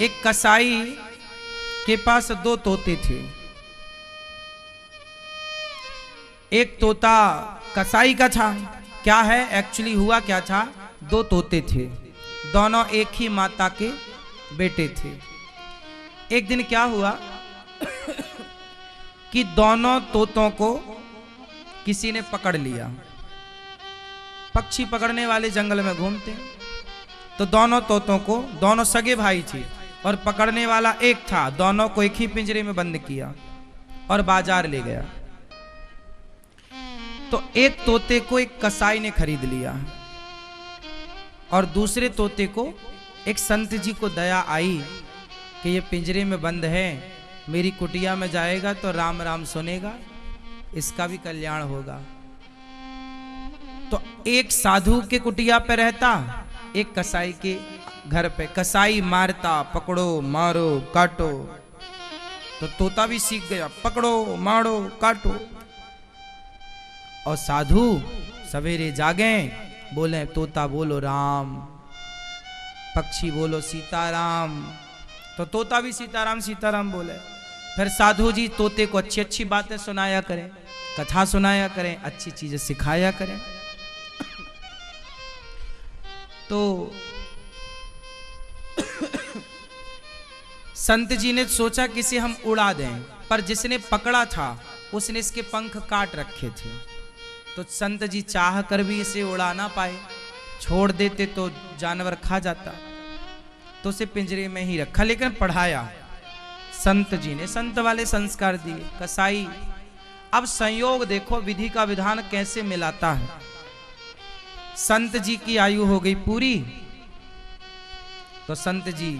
एक कसाई के पास दो तोते थे। एक तोता कसाई का था। क्या है एक्चुअली हुआ क्या था, दो तोते थे, दोनों एक ही माता के बेटे थे। एक दिन क्या हुआ कि दोनों तोतों को किसी ने पकड़ लिया। पक्षी पकड़ने वाले जंगल में घूमते हैं, तो दोनों तोतों को, दोनों सगे भाई थे और पकड़ने वाला एक था, दोनों को एक ही पिंजरे में बंद किया और बाजार ले गया। तो एक तोते को एक कसाई ने खरीद लिया और दूसरे तोते को एक संत जी को दया आई कि ये पिंजरे में बंद है, मेरी कुटिया में जाएगा तो राम राम सुनेगा, इसका भी कल्याण होगा। तो एक साधु के कुटिया पे रहता, एक कसाई के घर पे। कसाई मारता, पकड़ो मारो काटो, तो तोता भी सीख गया, पकड़ो मारो काटो। और साधु सवेरे जागे, बोले तोता बोलो राम, पक्षी बोलो सीताराम, तो तोता भी सीताराम सीताराम बोले। फिर साधु जी तोते को अच्छी अच्छी बातें सुनाया करें, कथा सुनाया करें, अच्छी चीजें सिखाया करें। तो संत जी ने सोचा कि इसे हम उड़ा दें, पर जिसने पकड़ा था उसने इसके पंख काट रखे थे। तो संत जी चाह कर भी इसे उड़ा ना पाए, छोड़ देते तो जानवर खा जाता, तो उसे पिंजरे में ही रखा, लेकिन पढ़ाया। संत जी ने संत वाले संस्कार दिए। कसाई, अब संयोग देखो विधि का विधान कैसे मिलाता है। संत जी की आयु हो गई पूरी, तो संत जी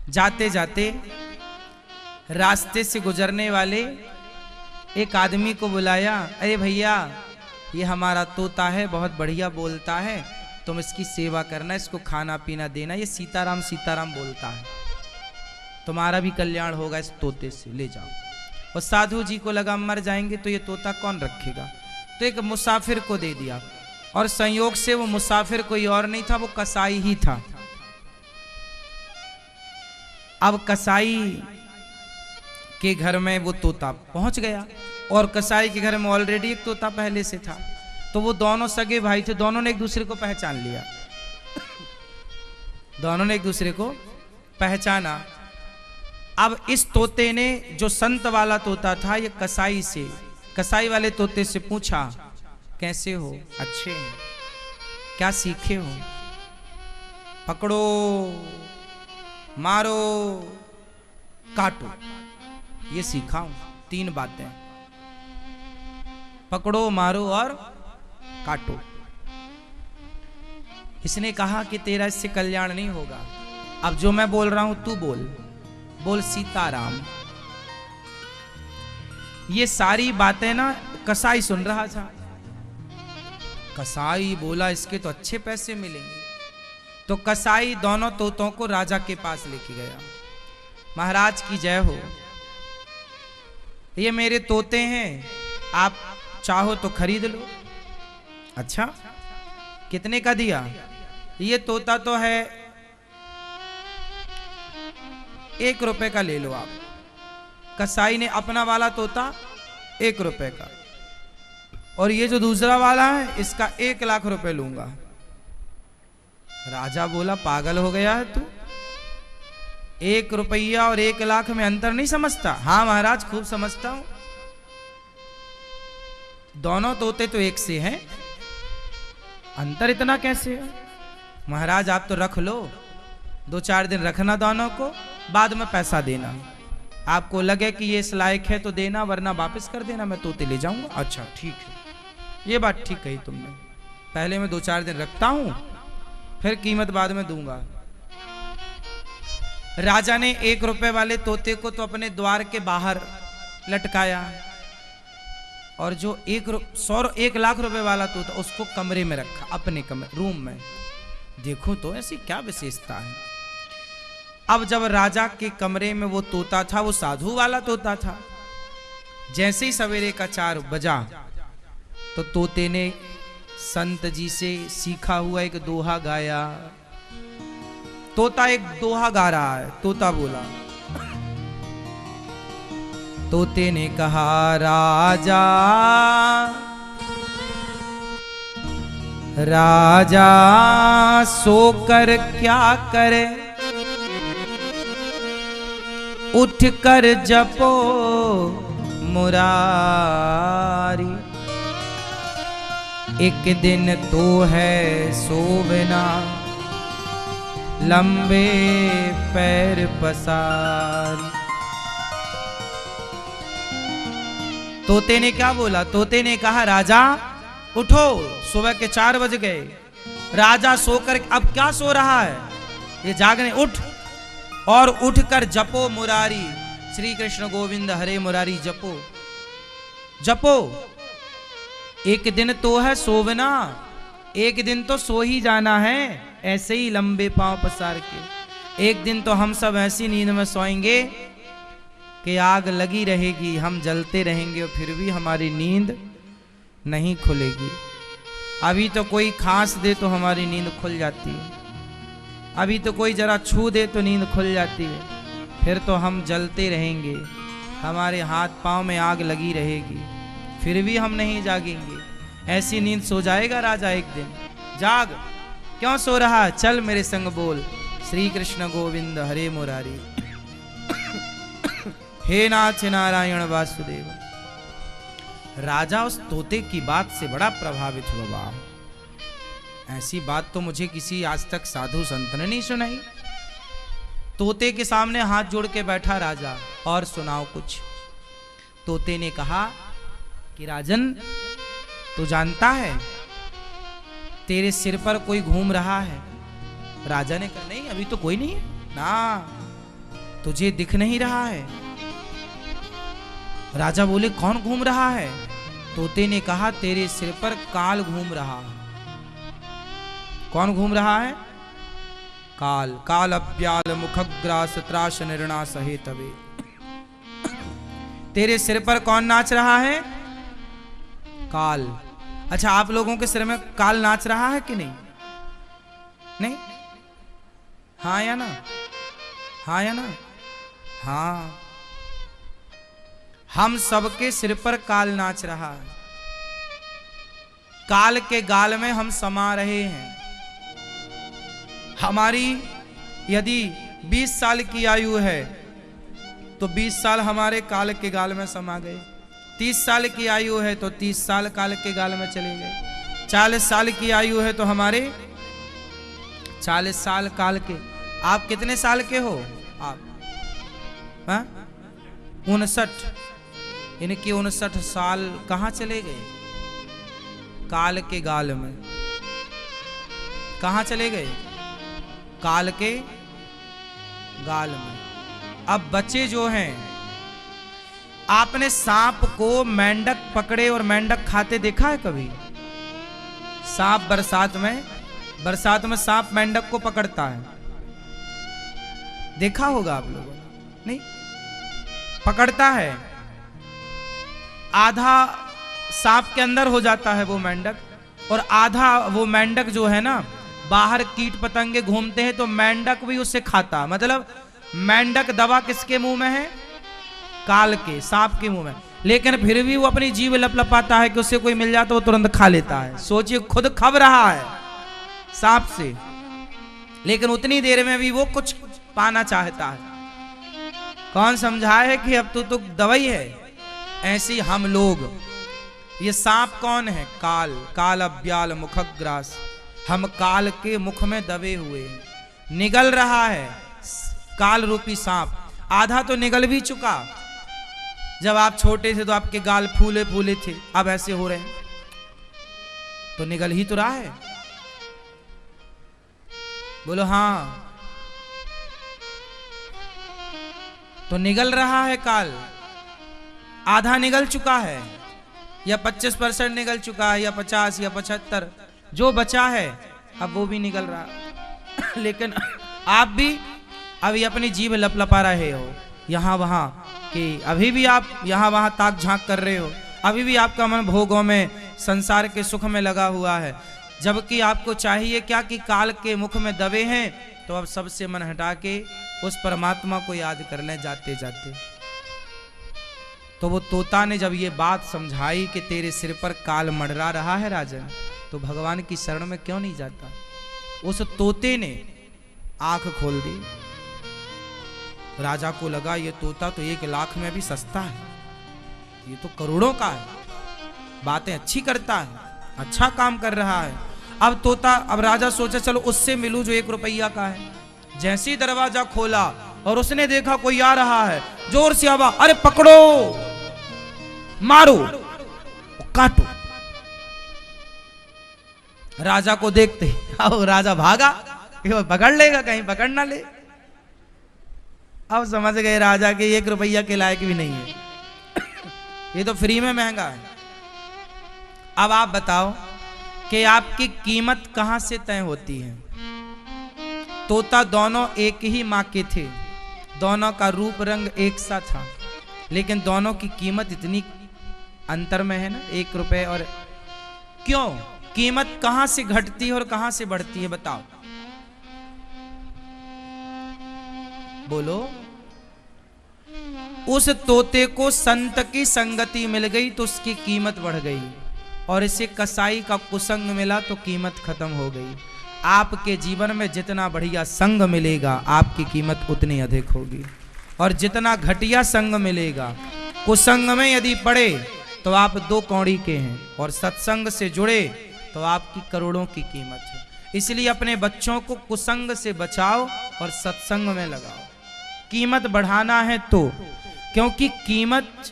जाते जाते रास्ते से गुजरने वाले एक आदमी को बुलाया, अरे भैया ये हमारा तोता है, बहुत बढ़िया बोलता है, तुम इसकी सेवा करना, इसको खाना पीना देना, ये सीताराम सीताराम बोलता है, तुम्हारा भी कल्याण होगा इस तोते से, ले जाओ। और साधु जी को लगा मर जाएंगे तो ये तोता कौन रखेगा, तो एक मुसाफिर को दे दिया। और संयोग से वो मुसाफिर कोई और नहीं था, वो कसाई ही था। अब कसाई के घर में वो तोता पहुंच गया, और कसाई के घर में ऑलरेडी एक तोता पहले से था। तो वो दोनों सगे भाई थे, दोनों ने एक दूसरे को पहचान लिया, दोनों ने एक दूसरे को पहचाना। अब इस तोते ने, जो संत वाला तोता था, ये कसाई से, कसाई वाले तोते से पूछा, कैसे हो, अच्छे हैं, क्या सीखे हो, पकड़ो मारो काटो, ये सीखा हूं, तीन बातें, पकड़ो मारो और काटो। इसने कहा कि तेरा इससे कल्याण नहीं होगा, अब जो मैं बोल रहा हूं तू बोल, बोल सीताराम। ये सारी बातें ना कसाई सुन रहा था। कसाई बोला इसके तो अच्छे पैसे मिलेंगे, तो कसाई दोनों तोतों को राजा के पास लेके गया। महाराज की जय हो, ये मेरे तोते हैं, आप चाहो तो खरीद लो। अच्छा, कितने का दिया? ये तोता तो है 1 रुपए का, ले लो आप। कसाई ने अपना वाला तोता 1 रुपए का, और ये जो दूसरा वाला है इसका 1 लाख रुपए लूंगा। राजा बोला पागल हो गया है तू, 1 रुपया और 1 लाख में अंतर नहीं समझता? हाँ महाराज खूब समझता हूं, दोनों तोते तो एक से हैं, अंतर इतना कैसे है? महाराज आप तो रख लो, 2-4 दिन रखना दोनों को, बाद में पैसा देना, आपको लगे कि ये इस लायक है तो देना, वरना वापस कर देना, मैं तोते ले जाऊंगा। अच्छा ठीक है, ये बात ठीक कही तुमने, पहले मैं 2-4 दिन रखता हूं, फिर कीमत बाद में दूंगा। राजा ने 1 रुपए वाले तोते को तो अपने द्वार के बाहर लटकाया, और जो 1 लाख रुपए वाला तोता उसको कमरे में रखा, अपने कमरे रूम में। देखो तो ऐसी क्या विशेषता है। अब जब राजा के कमरे में वो तोता था, वो साधु वाला तोता था, जैसे ही सवेरे का 4 बजा तो तोते ने संत जी से सीखा हुआ एक दोहा गाया, तोता एक दोहा गा रहा है। तोता बोला, तोते ने कहा राजा राजा सोकर क्या करे, उठकर जपो मुरारी। एक दिन तो है सोवना, लंबे पैर पसारी। तोते ने क्या बोला? तोते ने कहा राजा उठो, सुबह के 4 बज गए। राजा सोकर अब क्या सो रहा है, ये जागने, उठ और उठकर जपो मुरारी। श्री कृष्ण गोविंद हरे मुरारी जपो जपो। एक दिन तो है सोवना, एक दिन तो सो ही जाना है, ऐसे ही लंबे पांव पसार के। एक दिन तो हम सब ऐसी नींद में सोएंगे कि आग लगी रहेगी, हम जलते रहेंगे और फिर भी हमारी नींद नहीं खुलेगी। अभी तो कोई खांस दे तो हमारी नींद खुल जाती है, अभी तो कोई जरा छू दे तो नींद खुल जाती है, फिर तो हम जलते रहेंगे, हमारे हाथ पांव में आग लगी रहेगी, फिर भी हम नहीं जागेंगे। ऐसी नींद सो जाएगा राजा एक दिन। जाग, क्यों सो रहा, चल मेरे संग बोल श्री कृष्ण गोविंद हरे मुरारी। हे नाथ नारायण वासुदेव। राजा उस तोते की बात से बड़ा प्रभावित हुआ। बाप, ऐसी बात तो मुझे किसी आज तक साधु संत ने नहीं सुनाई। तोते के सामने हाथ जोड़ के बैठा राजा, और सुनाओ कुछ। तोते ने कहा कि राजन, तू जानता है तेरे सिर पर कोई घूम रहा है। राजा ने कहा नहीं, अभी तो कोई नहीं है ना, तुझे दिख नहीं रहा है। राजा बोले कौन घूम रहा है? तोते ने कहा तेरे सिर पर काल घूम रहा है। कौन घूम रहा है? काल। काल अब्याल मुखग्रास त्रास निर्णा सहे तवे। तेरे सिर पर कौन नाच रहा है? काल। अच्छा, आप लोगों के सिर में काल नाच रहा है कि नहीं? नहीं? हाँ या ना? हाँ या ना? हाँ, हम सबके सिर पर काल नाच रहा है। काल के गाल में हम समा रहे हैं। हमारी यदि 20 साल की आयु है तो 20 साल हमारे काल के गाल में समा गए। 30 साल की आयु है तो 30 साल काल के गाल में चले गए। 40 साल की आयु है तो हमारे 40 साल काल के। आप कितने साल के हो? आप 59। इनके 59 साल कहां चले गए? काल के गाल में। कहां चले गए? काल के गाल में। अब बच्चे जो हैं, आपने सांप को मेंढक पकड़े और मेंढक खाते देखा है कभी? सांप बरसात में सांप मेंढक को पकड़ता है, देखा होगा आप लोगों ने? नहीं, पकड़ता है, आधा सांप के अंदर हो जाता है वो मेंढक, और आधा वो मेंढक जो है ना, बाहर कीट पतंगे घूमते हैं तो मेंढक भी उससे खाता। मतलब मेंढक दवा किसके मुंह में है? काल के, सांप के मुंह में। लेकिन फिर भी वो अपनी जीभ लपलपाता है कि उससे कोई मिल जाता वो तुरंत खा लेता है। सोचिए, खुद खब रहा है सांप से, लेकिन उतनी देर में भी वो कुछ पाना चाहता है। कौन समझाए है कि अब तो दवाई है? ऐसी हम लोग, ये सांप कौन है? काल। काल अब्याल मुखग्रास। हम काल के मुख में दबे हुए हैं। निगल रहा है काल रूपी सांप। आधा तो निगल भी चुका। जब आप छोटे थे तो आपके गाल फूले फूले थे, अब ऐसे हो रहे हैं, तो निगल ही तो रहा है। बोलो हाँ, तो निगल रहा है काल। आधा निगल चुका है, या 25% निगल चुका है, या 50 या 75, जो बचा है अब वो भी निगल रहा। लेकिन आप भी अभी अपनी जीभ लपलपा रहे हो यहाँ वहाँ, कि अभी भी आप यहाँ वहाँ ताक झांक कर रहे हो। अभी भी आपका मन भोगों में, संसार के सुख में लगा हुआ है, जबकि आपको चाहिए क्या कि काल के मुख में दबे हैं तो अब सबसे मन हटा के उस परमात्मा को याद कर लें जाते जाते। तो वो तोता ने जब ये बात समझाई कि तेरे सिर पर काल मंडरा रहा है राजन, तो भगवान की शरण में क्यों नहीं जाता। उस तोते ने आंख खोल दी। राजा को लगा ये तोता तो 1 लाख में भी सस्ता है, ये तो करोड़ों का है, बातें अच्छी करता है, अच्छा काम कर रहा है। अब राजा सोचा चलो उससे मिलूं जो 1 रुपया का है। जैसे ही दरवाजा खोला और उसने देखा कोई आ रहा है, जोर से आवाज, अरे पकड़ो, मारो, काटो। राजा को देखते अब राजा भागा, पकड़ लेगा, कहीं पकड़ ना ले। अब समझ गए राजा के 1 रुपया के लायक भी नहीं है, ये तो फ्री में महंगा है। अब आप बताओ कि आपकी कीमत कहां से तय होती है। तोता दोनों एक ही मां के थे, दोनों का रूप रंग एक सा था, लेकिन दोनों की कीमत इतनी अंतर में है ना, 1 रुपए। और क्यों कीमत कहां से घटती है और कहां से बढ़ती है बताओ, बोलो। उस तोते को संत की संगति मिल गई तो उसकी कीमत बढ़ गई, और इसे कसाई का कुसंग मिला तो कीमत खत्म हो गई। आपके जीवन में जितना बढ़िया संग मिलेगा आपकी कीमत उतनी अधिक होगी, और जितना घटिया संग मिलेगा, कुसंग में यदि पड़े तो आप 2 कौड़ी के हैं, और सत्संग से जुड़े तो आपकी करोड़ों की कीमत है। इसलिए अपने बच्चों को कुसंग से बचाओ और सत्संग में लगाओ। कीमत बढ़ाना है तो, क्योंकि कीमत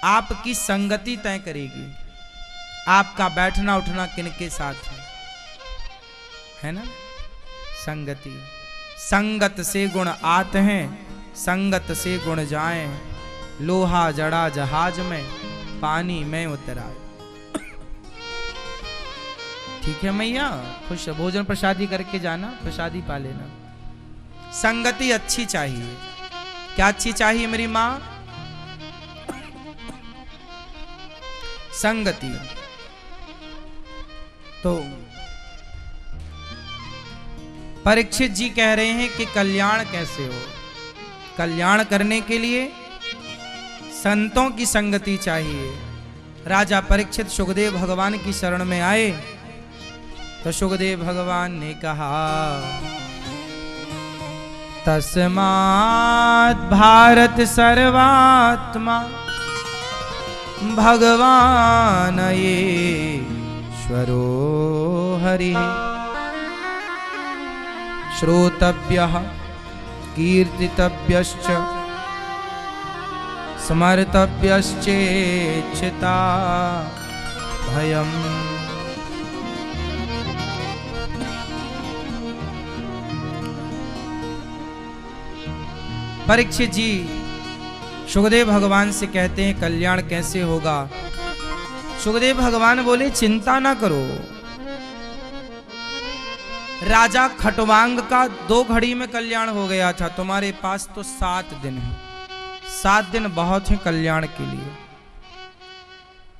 आपकी संगति तय करेगी, आपका बैठना उठना किनके साथ है ना। संगति, संगत से गुण आत हैं, संगत से गुण जाए, लोहा जड़ा जहाज में, पानी में उतराए। ठीक है मैया, खुश भोजन प्रसादी करके जाना, प्रसादी पा लेना। संगति अच्छी चाहिए। क्या अच्छी चाहिए मेरी मां? संगति। तो परीक्षित जी कह रहे हैं कि कल्याण कैसे हो। कल्याण करने के लिए संतों की संगति चाहिए। राजा परीक्षित सुखदेव भगवान की शरण में आए तो सुखदेव भगवान ने कहा, तस्मात् भारत सर्वात्मा भगवान ईश्वरो हरि, श्रोतव्यः कीर्तितव्यश्च स्मर्तव्यश्चेच्छिता भयम्। परीक्षित जी सुखदेव भगवान से कहते हैं कल्याण कैसे होगा। सुखदेव भगवान बोले चिंता ना करो, राजा खटवांग का 2 घड़ी में कल्याण हो गया था, तुम्हारे पास तो 7 दिन है। 7 दिन बहुत है कल्याण के लिए।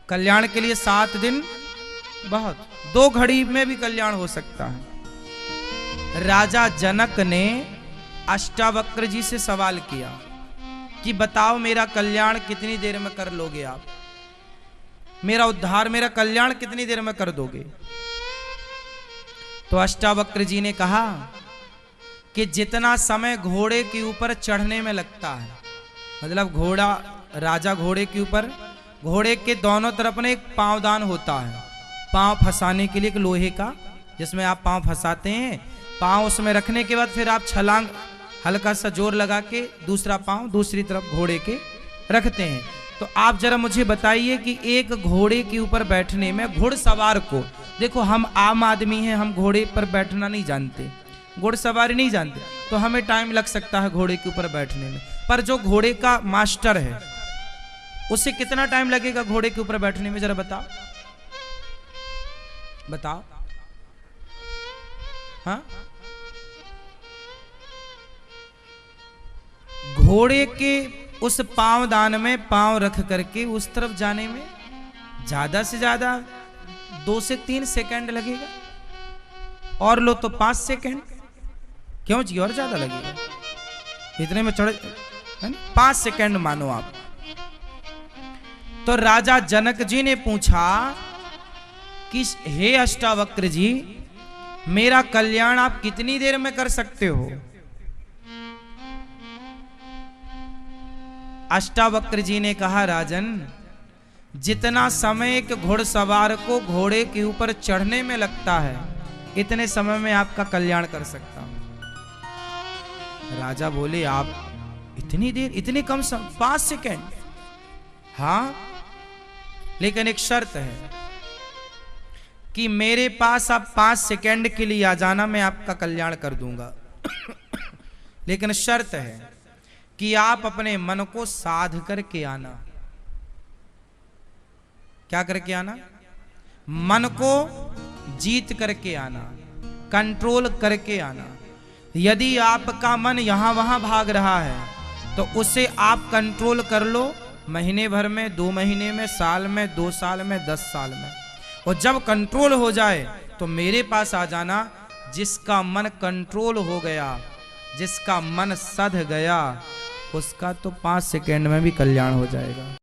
कल्याण के लिए 7 दिन बहुत, 2 घड़ी में भी कल्याण हो सकता है। राजा जनक ने अष्टावक्र जी से सवाल किया कि बताओ मेरा कल्याण कितनी देर में कर लोगे आप, मेरा उद्धार, मेरा कल्याण कितनी देर में कर दोगे। तो अष्टावक्र जी ने कहा कि जितना समय घोड़े के ऊपर चढ़ने में लगता है, मतलब घोड़ा, राजा घोड़े के ऊपर, घोड़े के दोनों तरफ में एक पांवदान होता है, पांव फंसाने के लिए, एक लोहे का, जिसमें आप पांव फंसाते हैं। पांव उसमें रखने के बाद फिर आप छलांग हल्का सा जोर लगा के दूसरा पांव दूसरी तरफ घोड़े के रखते हैं। तो आप जरा मुझे बताइए कि एक घोड़े के ऊपर बैठने में घुड़सवार को, देखो हम आम आदमी हैं, हम घोड़े पर बैठना नहीं जानते, घुड़सवारी नहीं जानते, तो हमें टाइम लग सकता है घोड़े के ऊपर बैठने में, पर जो घोड़े का मास्टर है उससे कितना टाइम लगेगा घोड़े के ऊपर बैठने में, जरा बताओ बताओ। हाँ, घोड़े के उस पांवदान में पांव रख करके उस तरफ जाने में ज्यादा से ज्यादा 2 से 3 सेकंड लगेगा, और लो तो 5 सेकंड। क्यों जी और ज्यादा लगेगा, इतने में चढ़, 5 सेकंड मानो आप। तो राजा जनक जी ने पूछा कि हे अष्टावक्र जी, मेरा कल्याण आप कितनी देर में कर सकते हो? अष्टावक्र जी ने कहा, राजन, जितना समय एक घुड़सवार को घोड़े के ऊपर चढ़ने में लगता है, इतने समय में आपका कल्याण कर सकता हूं। राजा बोले, आप इतनी देर, इतने कम समय, 5 सेकंड? हाँ, लेकिन एक शर्त है कि मेरे पास आप 5 सेकंड के लिए आ जाना, मैं आपका कल्याण कर दूंगा। लेकिन शर्त है कि आप अपने मन को साध करके आना। क्या करके आना? मन को जीत करके आना, कंट्रोल करके आना। यदि आपका मन यहां वहां भाग रहा है तो उसे आप कंट्रोल कर लो, महीने भर में, 2 महीने में, साल में, 2 साल में, 10 साल में। और जब कंट्रोल हो जाए तो मेरे पास आ जाना। जिसका मन कंट्रोल हो गया, जिसका मन सध गया, उसका तो 5 सेकंड में भी कल्याण हो जाएगा।